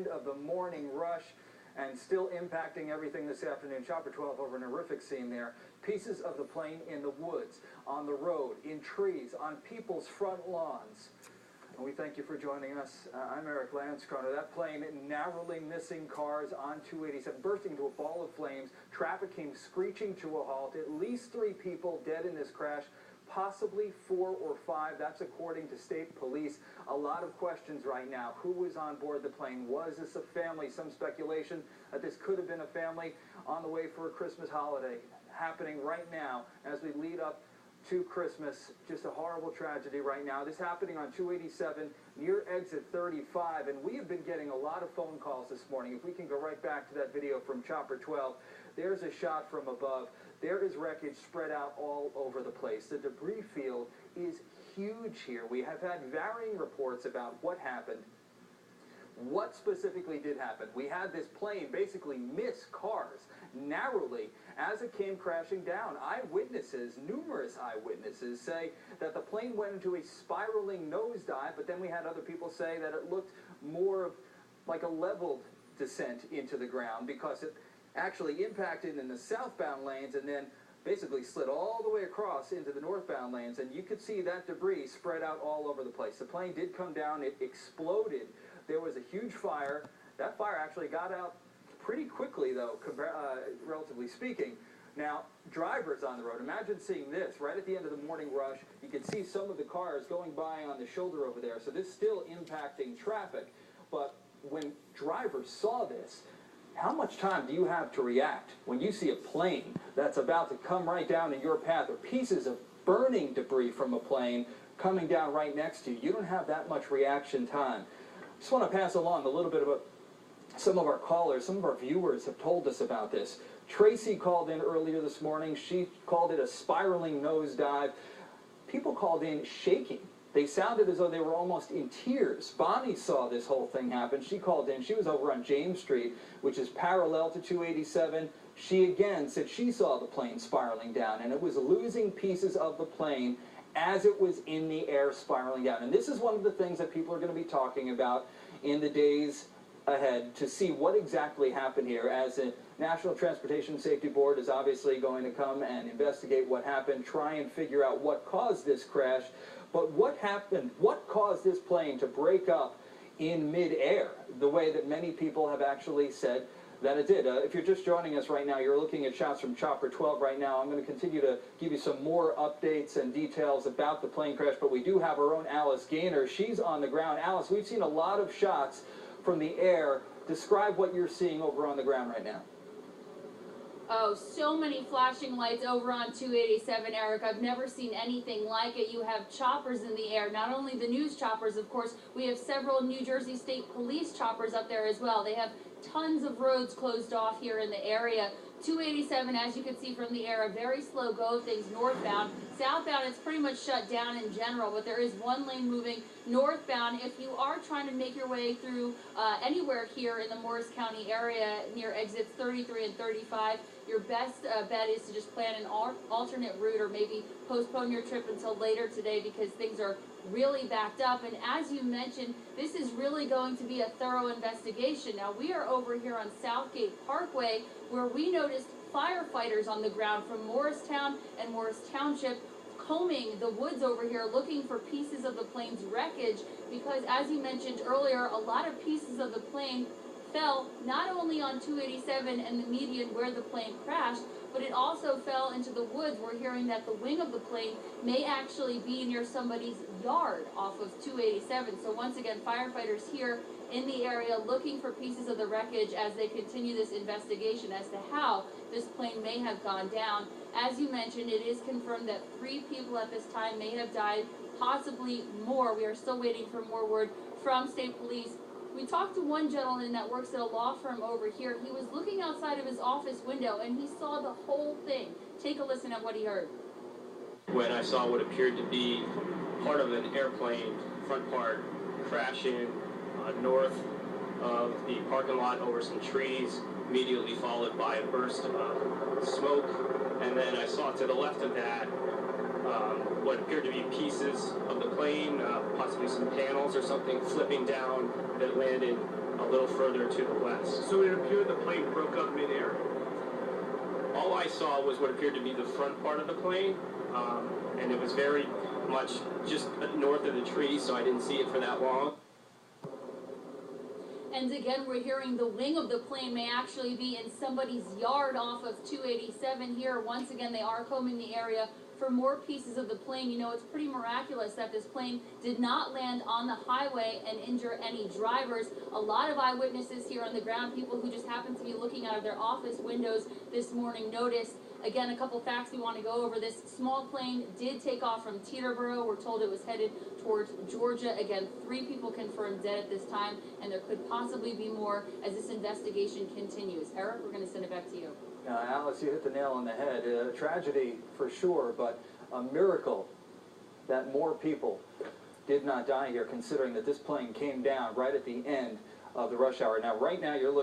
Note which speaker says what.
Speaker 1: end of the morning rush and still impacting everything this afternoon. Chopper 12 over an horrific scene there. Pieces of the plane in the woods, on the road, in trees, on people's front lawns. And we thank you for joining us. I'm Eric Landskroner. That plane narrowly missing cars on 287, bursting into a ball of flames. Traffic came screeching to a halt. At least 3 people dead in this crash, possibly 4 or 5. That's according to state police. A lot of questions right now. Who was on board the plane? Was this a family? Some speculation that this could have been a family on the way for a Christmas holiday. Happening right now as we lead up to Christmas. Just a horrible tragedy right now. This happening on 287 near exit 35, and we have been getting a lot of phone calls this morning. If we can go right back to that video from Chopper 12, there's a shot from above. There is wreckage spread out all over the place. The debris field is huge here. We have had varying reports about what happened. What specifically did happen? We had this plane basically miss cars narrowly as it came crashing down. Eyewitnesses, numerous eyewitnesses, say that the plane went into a spiraling nosedive, but then we had other people say that it looked more like a leveled descent into the ground because it actually impacted in the southbound lanes and then basically slid all the way across into the northbound lanes, and you could see that debris spread out all over the place. The plane did come down, it exploded. There was a huge fire. That fire actually got out pretty quickly, though, relatively speaking. Now, drivers on the road, imagine seeing this right at the end of the morning rush. You can see some of the cars going by on the shoulder over there, so this is still impacting traffic. But when drivers saw this, how much time do you have to react when you see a plane that's about to come right down in your path, or pieces of burning debris from a plane coming down right next to you? You don't have that much reaction time. Just want to pass along a little bit about some of our callers, some of our viewers have told us about this. Tracy called in earlier this morning. She called it a spiraling nosedive. People called in shaking. They sounded as though they were almost in tears. Bonnie saw this whole thing happen. She called in. She was over on James Street, which is parallel to 287. She again said she saw the plane spiraling down, and it was losing pieces of the plane as it was in the air spiraling down. And this is one of the things that people are going to be talking about in the days ahead to see what exactly happened here, as the National Transportation Safety Board is obviously going to come and investigate what happened, try and figure out what caused this crash. But what happened, what caused this plane to break up in midair, the way that many people have actually said that it did? If you're just joining us right now, you're looking at shots from Chopper 12 right now. I'm going to continue to give you some more updates and details about the plane crash, but we do have our own Alice Gaynor. She's on the ground. Alice, we've seen a lot of shots from the air. Describe what you're seeing over on the ground right now.
Speaker 2: Oh, so many flashing lights over on 287, Eric. I've never seen anything like it. You have choppers in the air, not only the news choppers, of course. We have several New Jersey State Police choppers up there as well. They have tons of roads closed off here in the area. 287, as you can see from the air, a very slow go of things northbound. Southbound, it's pretty much shut down in general, but there is one lane moving northbound. If you are trying to make your way through anywhere here in the Morris County area near exits 33 and 35, your best bet is to just plan an alternate route, or maybe postpone your trip until later today, because things are really backed up. And as you mentioned, this is really going to be a thorough investigation. Now, we are over here on Southgate Parkway, where we noticed firefighters on the ground from Morristown and Morris Township combing the woods over here looking for pieces of the plane's wreckage, because as you mentioned earlier, a lot of pieces of the plane fell not only on 287 and the median where the plane crashed, but it also fell into the woods. We're hearing that the wing of the plane may actually be near somebody's yard off of 287. So once again, firefighters here in the area looking for pieces of the wreckage as they continue this investigation as to how this plane may have gone down. As you mentioned, it is confirmed that 3 people at this time may have died, possibly more. We are still waiting for more word from state police. We talked to one gentleman that works at a law firm over here. He was looking outside of his office window and he saw the whole thing. Take a listen at what he heard.
Speaker 3: When I saw what appeared to be part of an airplane front part crashing north of the parking lot over some trees, immediately followed by a burst of smoke, and then I saw to the left of that what appeared to be pieces of the plane, possibly some panels or something flipping down that landed a little further to the west.
Speaker 4: So it appeared the plane broke up midair.
Speaker 3: All I saw was what appeared to be the front part of the plane, and it was very much just north of the tree, so I didn't see it for that long.
Speaker 2: And again, we're hearing the wing of the plane may actually be in somebody's yard off of 287 here. Once again, they are combing the area for more pieces of the plane. You know, it's pretty miraculous that this plane did not land on the highway and injure any drivers. A lot of eyewitnesses here on the ground, people who just happened to be looking out of their office windows this morning, noticed. Again, a couple facts we want to go over. This small plane did take off from Teterboro. We're told it was headed towards Georgia. Again, 3 people confirmed dead at this time, and there could possibly be more as this investigation continues. Eric, we're going to send it back to you.
Speaker 1: Alice, you hit the nail on the head. Tragedy for sure, but a miracle that more people did not die here, considering that this plane came down right at the end of the rush hour. Now, right now, you're looking